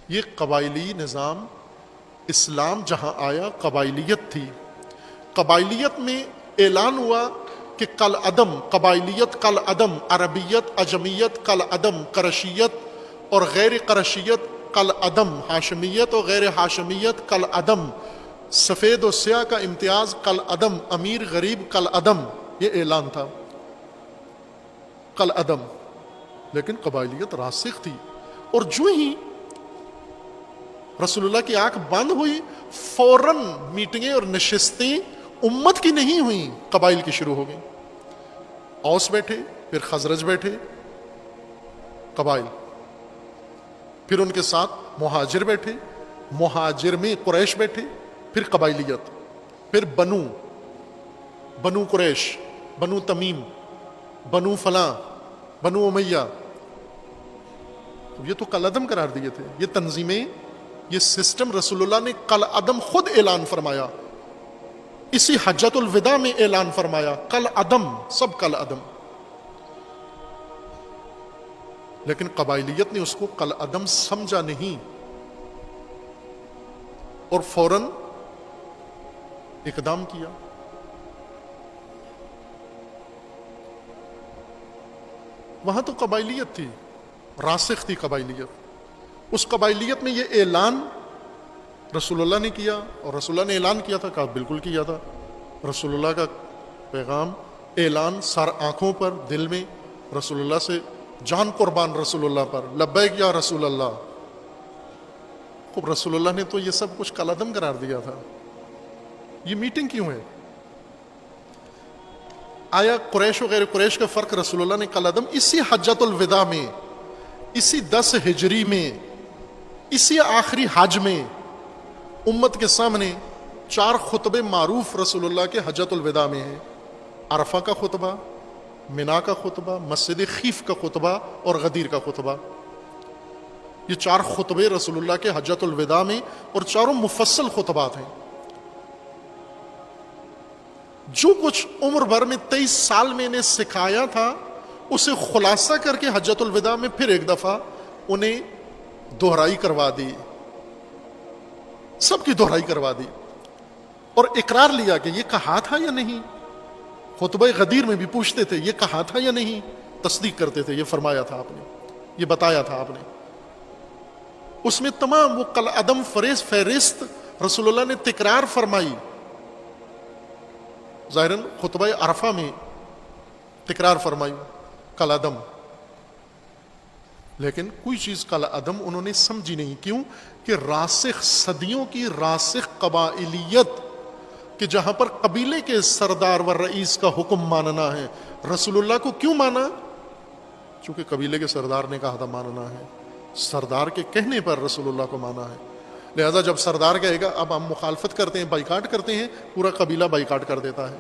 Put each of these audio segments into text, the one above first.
یہ قبائلی نظام، اسلام جہاں آیا قبائلیت تھی، قبائلیت میں اعلان ہوا کہ کل عدم، قبائلیت کل عدم، عربیت عجمیت کل عدم، قرشیت اور غیر قرشیت کل عدم، ہاشمیت اور غیر ہاشمیت کل عدم، سفید و سیاہ کا امتیاز کل عدم، امیر غریب کل عدم، یہ اعلان تھا کل عدم۔ لیکن قبائلیت راسخ تھی، اور جو ہی رسول اللہ کی آنکھ بند ہوئی فوراً میٹنگیں اور نشستیں امت کی نہیں ہوئیں، قبائل کی شروع ہو گئیں۔ اوس بیٹھے، پھر خزرج بیٹھے قبائل، پھر ان کے ساتھ مہاجر بیٹھے، مہاجر میں قریش بیٹھے، پھر قبائلیت، پھر بنو قریش، بنو تمیم، بنو فلاں، بنو امیہ، یہ تو کل عدم قرار دیے تھے۔ یہ تنظیمیں، یہ سسٹم رسول اللہ نے کل عدم خود اعلان فرمایا، اسی حجۃ الوداع میں اعلان فرمایا کل عدم، سب کل عدم۔ لیکن قبائلیت نے اس کو کل عدم سمجھا نہیں، اور فوراً اقدام کیا۔ وہاں تو قبائلیت تھی، راسخ تھی قبائلیت، اس قبائلیت میں یہ اعلان رسول اللہ نے کیا، اور رسول اللہ نے اعلان کیا تھا، کہا بالکل کیا تھا۔ رسول اللہ کا پیغام، اعلان سر آنکھوں پر، دل میں، رسول اللہ سے جان قربان رسول اللہ پر، لبیک یا رسول اللہ۔ خوب رسول اللہ نے تو یہ سب کچھ کل عدم قرار دیا تھا، یہ میٹنگ کیوں ہے؟ آیا قریش و غیر قریش کا فرق رسول اللہ نے کل عدم اسی حجۃ الوداع میں، اسی 10 ہجری میں، اسی آخری حج میں امت کے سامنے 4 خطبے معروف رسول اللہ کے حجۃ الوداع میں ہیں، عرفہ کا خطبہ، منا کا خطبہ، مسجد خیف کا خطبہ اور غدیر کا خطبہ۔ یہ 4 خطبے رسول اللہ کے حجۃ الوداع میں، اور چاروں مفصل خطبات ہیں۔ جو کچھ عمر بھر میں 23 سال میں انہیں سکھایا تھا، اسے خلاصہ کر کے حجۃ الوداع میں پھر ایک دفعہ انہیں دہرائی کروا دی، سب کی دہرائی کروا دی، اور اقرار لیا کہ یہ کہا تھا یا نہیں۔ خطبہ غدیر میں بھی پوچھتے تھے یہ کہا تھا یا نہیں، تصدیق کرتے تھے یہ فرمایا تھا آپ نے، یہ بتایا تھا آپ نے۔ اس میں تمام وہ کل عدم فہرست رسول اللہ نے تکرار فرمائی، ظاہراً خطبہ عرفہ میں تکرار فرمائی کل عدم، لیکن کوئی چیز کل عدم انہوں نے سمجھی نہیں۔ کیوں؟ کہ راسخ، صدیوں کی راسخ قبائلیت، کہ جہاں پر قبیلے کے سردار و رئیس کا حکم ماننا ہے، رسول اللہ کو کیوں مانا؟ چونکہ قبیلے کے سردار نے کہا تھا ماننا ہے، سردار کے کہنے پر رسول اللہ کو مانا ہے۔ لہذا جب سردار کہے گا اب ہم مخالفت کرتے ہیں، بائیکاٹ کرتے ہیں، پورا قبیلہ بائیکاٹ کر دیتا ہے۔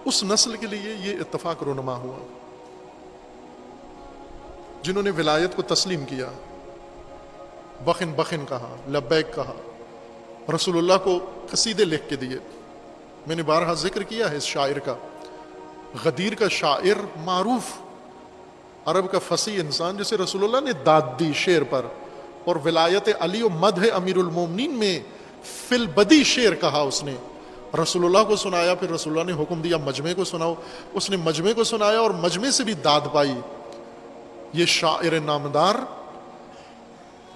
اس نسل کے لیے یہ اتفاق رونما ہوا جنہوں نے ولایت کو تسلیم کیا، بخن بخن کہا، لبیک کہا، رسول اللہ کو قصیدے لکھ کے دیے۔ میں نے بارہا ذکر کیا ہے اس شاعر کا، غدیر کا شاعر معروف عرب کا فصیح انسان، جسے رسول اللہ نے داد دی شعر پر، اور ولایت علی و مدح امیر المومنین میں فی البدی شعر کہا اس نے، رسول اللہ کو سنایا، پھر رسول اللہ نے حکم دیا مجمع کو سناؤ، اس نے مجمع کو سنایا اور مجمع سے بھی داد پائی۔ یہ شاعر نامدار،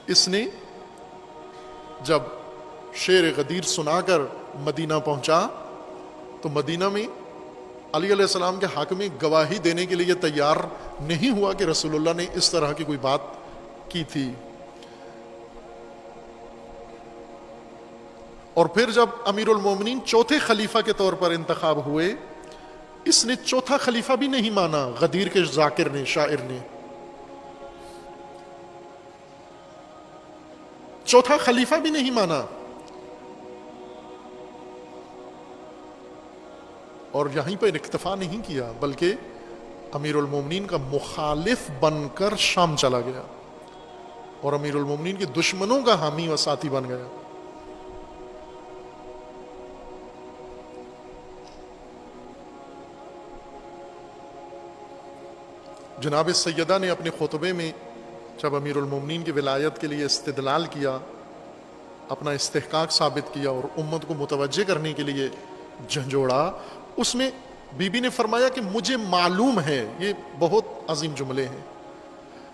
اس نے جب شعر غدیر سنا کر مدینہ پہنچا تو مدینہ میں علی علیہ السلام کے حق میں گواہی دینے کے لیے تیار نہیں ہوا کہ رسول اللہ نے اس طرح کی کوئی بات کی تھی۔ اور پھر جب امیر المومنین چوتھے خلیفہ کے طور پر انتخاب ہوئے، اس نے چوتھا خلیفہ بھی نہیں مانا، غدیر کے ذاکر نے، شاعر نے چوتھا خلیفہ بھی نہیں مانا، اور یہیں پر اکتفا نہیں کیا بلکہ امیر المومنین کا مخالف بن کر شام چلا گیا اور امیر المومنین کے دشمنوں کا حامی و ساتھی بن گیا۔ جناب سیدہ نے اپنے خطبے میں جب امیر المومنین کی ولایت کے لیے استدلال کیا، اپنا استحقاق ثابت کیا اور امت کو متوجہ کرنے کے لیے جھنجھوڑا، اس میں بی بی نے فرمایا کہ مجھے معلوم ہے، یہ بہت عظیم جملے ہیں،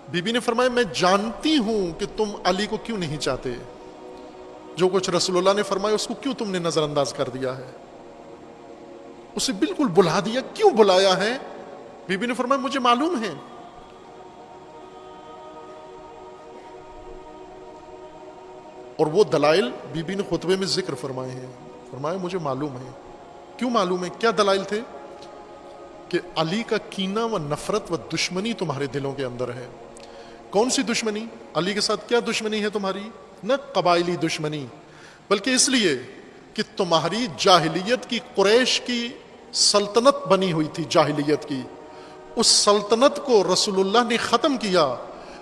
بی بی نے فرمایا میں جانتی ہوں کہ تم علی کو کیوں نہیں چاہتے، جو کچھ رسول اللہ نے فرمایا اس کو کیوں تم نے نظر انداز کر دیا ہے، اسے بالکل بلا دیا، کیوں بلایا ہے؟ بی بی نے فرمایا مجھے معلوم ہے۔ اور وہ دلائل بی بی نے خطبے میں ذکر فرمائے ہیں، فرمایا مجھے معلوم ہے۔ کیوں معلوم ہے؟ کیا دلائل تھے؟ کہ علی کا کینہ و نفرت و دشمنی تمہارے دلوں کے اندر ہے۔ کون سی دشمنی؟ علی کے ساتھ کیا دشمنی ہے تمہاری؟ نہ قبائلی دشمنی، بلکہ اس لیے کہ تمہاری جاہلیت کی، قریش کی سلطنت بنی ہوئی تھی جاہلیت کی، اس سلطنت کو رسول اللہ نے ختم کیا،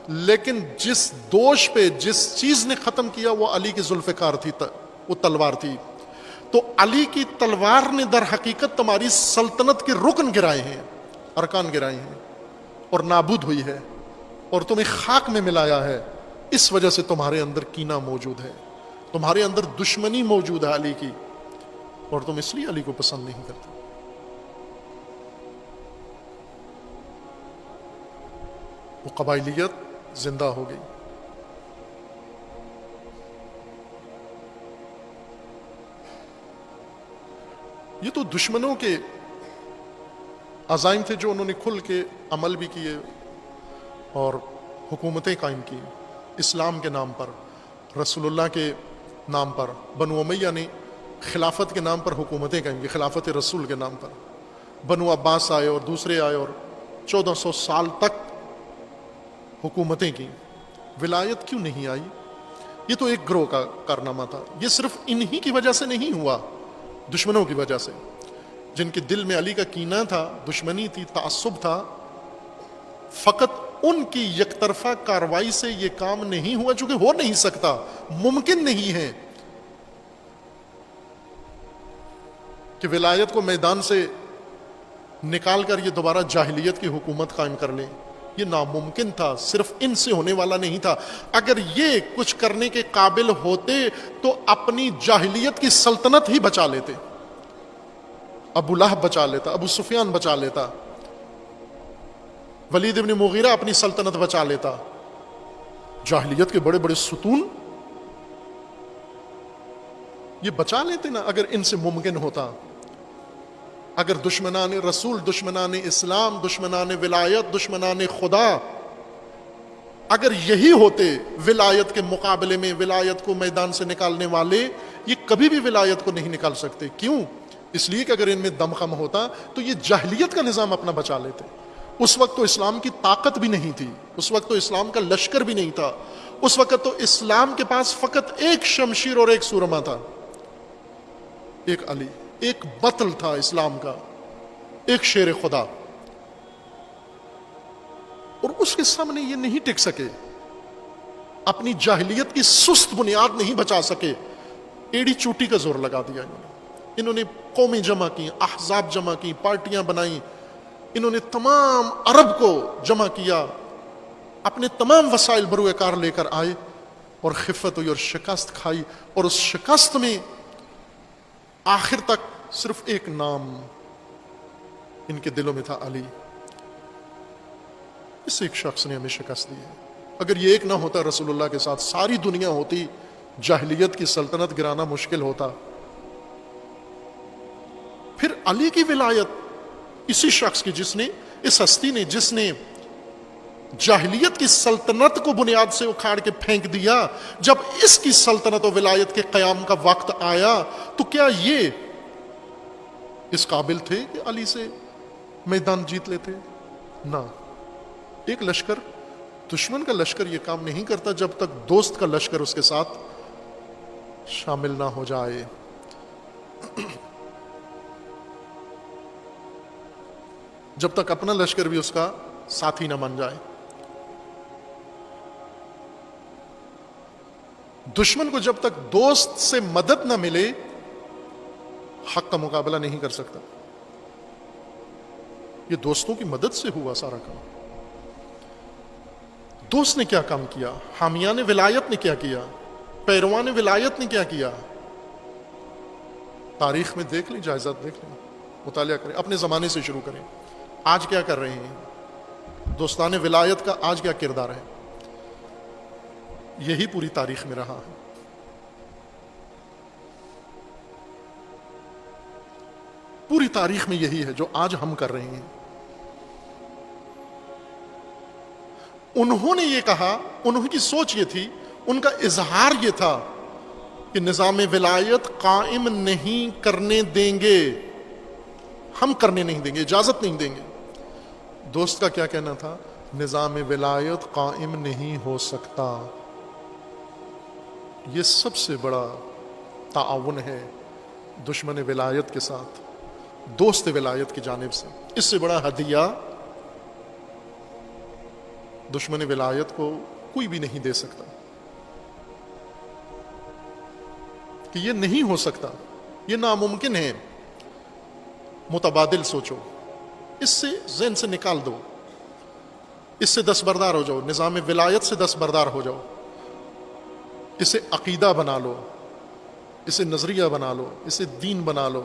لیکن جس دوش پہ، جس چیز نے ختم کیا وہ علی کی ذوالفقار تھی، وہ تلوار تھی۔ تو علی کی تلوار نے در حقیقت تمہاری سلطنت کے رکن گرائے ہیں، ارکان گرائے ہیں اور نابود ہوئی ہے اور تمہیں خاک میں ملایا ہے۔ اس وجہ سے تمہارے اندر کینہ موجود ہے، تمہارے اندر دشمنی موجود ہے علی کی، اور تم اس لیے علی کو پسند نہیں کرتے۔ وہ قبائلیت زندہ ہو گئی۔ یہ تو دشمنوں کے عزائم تھے جو انہوں نے کھل کے عمل بھی کیے اور حکومتیں قائم کی اسلام کے نام پر، رسول اللہ کے نام پر۔ بنو امیہ نے خلافت کے نام پر حکومتیں قائم کی، خلافت رسول کے نام پر۔ بنو عباس آئے اور دوسرے آئے اور 1400 سال تک حکومتیں کی۔ ولایت کیوں نہیں آئی؟ یہ تو ایک گروہ کا کارنامہ تھا، یہ صرف انہی کی وجہ سے نہیں ہوا، دشمنوں کی وجہ سے، جن کے دل میں علی کا کینہ تھا، دشمنی تھی، تعصب تھا۔ فقط ان کی یک طرفہ کاروائی سے یہ کام نہیں ہوا، چونکہ ہو نہیں سکتا، ممکن نہیں ہے کہ ولایت کو میدان سے نکال کر یہ دوبارہ جاہلیت کی حکومت قائم کر لیں۔ یہ ناممکن تھا، صرف ان سے ہونے والا نہیں تھا۔ اگر یہ کچھ کرنے کے قابل ہوتے تو اپنی جاہلیت کی سلطنت ہی بچا لیتے، ابو لہب بچا لیتا، ابو سفیان بچا لیتا، ولید ابن مغیرہ اپنی سلطنت بچا لیتا۔ جاہلیت کے بڑے بڑے ستون یہ بچا لیتے نا، اگر ان سے ممکن ہوتا۔ اگر دشمنان رسول، دشمنان اسلام، دشمنان ولایت، دشمنان خدا اگر یہی ہوتے ولایت کے مقابلے میں، ولایت کو میدان سے نکالنے والے، یہ کبھی بھی ولایت کو نہیں نکال سکتے۔ کیوں؟ اس لیے کہ اگر ان میں دم خم ہوتا تو یہ جاہلیت کا نظام اپنا بچا لیتے۔ اس وقت تو اسلام کی طاقت بھی نہیں تھی، اس وقت تو اسلام کا لشکر بھی نہیں تھا، اس وقت تو اسلام کے پاس فقط ایک شمشیر اور ایک سورما تھا، ایک علی، ایک بطل تھا اسلام کا، ایک شیر خدا، اور اس کے سامنے یہ نہیں ٹک سکے، اپنی جاہلیت کی سست بنیاد نہیں بچا سکے۔ ایڑی چوٹی کا زور لگا دیا انہوں نے قومیں جمع کی، احزاب جمع کی، پارٹیاں بنائیں، انہوں نے تمام عرب کو جمع کیا، اپنے تمام وسائل بروئے کار لے کر آئے اور خفت ہوئی اور شکست کھائی، اور اس شکست میں آخر تک صرف ایک نام ان کے دلوں میں تھا، علی۔ اس ایک شخص نے ہمیں شکست دی ہے۔ اگر یہ ایک نہ ہوتا رسول اللہ کے ساتھ، ساری دنیا ہوتی، جاہلیت کی سلطنت گرانا مشکل ہوتا۔ پھر علی کی ولایت اسی شخص کی، جس نے، اس ہستی نے، جس نے جاہلیت کی سلطنت کو بنیاد سے اکھاڑ کے پھینک دیا، جب اس کی سلطنت و ولایت کے قیام کا وقت آیا تو کیا یہ اس قابل تھے کہ علی سے میدان جیت لیتے؟ نہ۔ ایک لشکر، دشمن کا لشکر یہ کام نہیں کرتا جب تک دوست کا لشکر اس کے ساتھ شامل نہ ہو جائے۔ جب تک اپنا لشکر بھی اس کا ساتھی نہ بن جائے۔ دشمن کو جب تک دوست سے مدد نہ ملے، حق کا مقابلہ نہیں کر سکتا۔ یہ دوستوں کی مدد سے ہوا سارا کام۔ دوست نے کیا کام کیا؟ حامیان ولایت نے کیا کیا؟ پیروان ولایت نے کیا کیا؟ تاریخ میں دیکھ لیں، جائزات دیکھ لیں، مطالعہ کریں، اپنے زمانے سے شروع کریں. آج کیا کر رہے ہیں؟ دوستان ولایت کا آج کیا کردار ہے؟ یہی پوری تاریخ میں رہا ہے. پوری تاریخ میں یہی ہے جو آج ہم کر رہے ہیں. انہوں نے یہ کہا، انہوں کی سوچ یہ تھی، ان کا اظہار یہ تھا کہ نظام ولایت قائم نہیں کرنے دیں گے، ہم کرنے نہیں دیں گے، اجازت نہیں دیں گے. دوست کا کیا کہنا تھا؟ نظام ولایت قائم نہیں ہو سکتا. یہ سب سے بڑا تعاون ہے دشمن ولایت کے ساتھ، دوست ولایت کی جانب سے. اس سے بڑا ہدیہ دشمن ولایت کو کوئی بھی نہیں دے سکتا، کہ یہ نہیں ہو سکتا، یہ ناممکن ہے. متبادل سوچو، اس سے ذہن سے نکال دو، اس سے دستبردار ہو جاؤ، نظام ولایت سے دستبردار ہو جاؤ، اسے عقیدہ بنا لو، اسے نظریہ بنا لو، اسے دین بنا لو،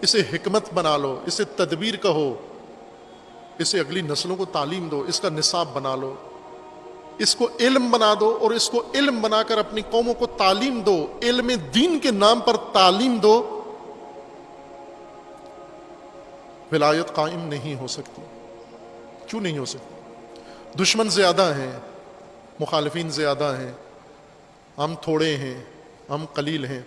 اسے حکمت بنا لو، اسے تدبیر کہو، اسے اگلی نسلوں کو تعلیم دو، اس کا نصاب بنا لو، اس کو علم بنا دو، اور اس کو علم بنا کر اپنی قوموں کو تعلیم دو، علم دین کے نام پر تعلیم دو. ولایت قائم نہیں ہو سکتی. کیوں نہیں ہو سکتی؟ دشمن زیادہ ہیں، مخالفین زیادہ ہیں، ہم تھوڑے ہیں، ہم قلیل ہیں.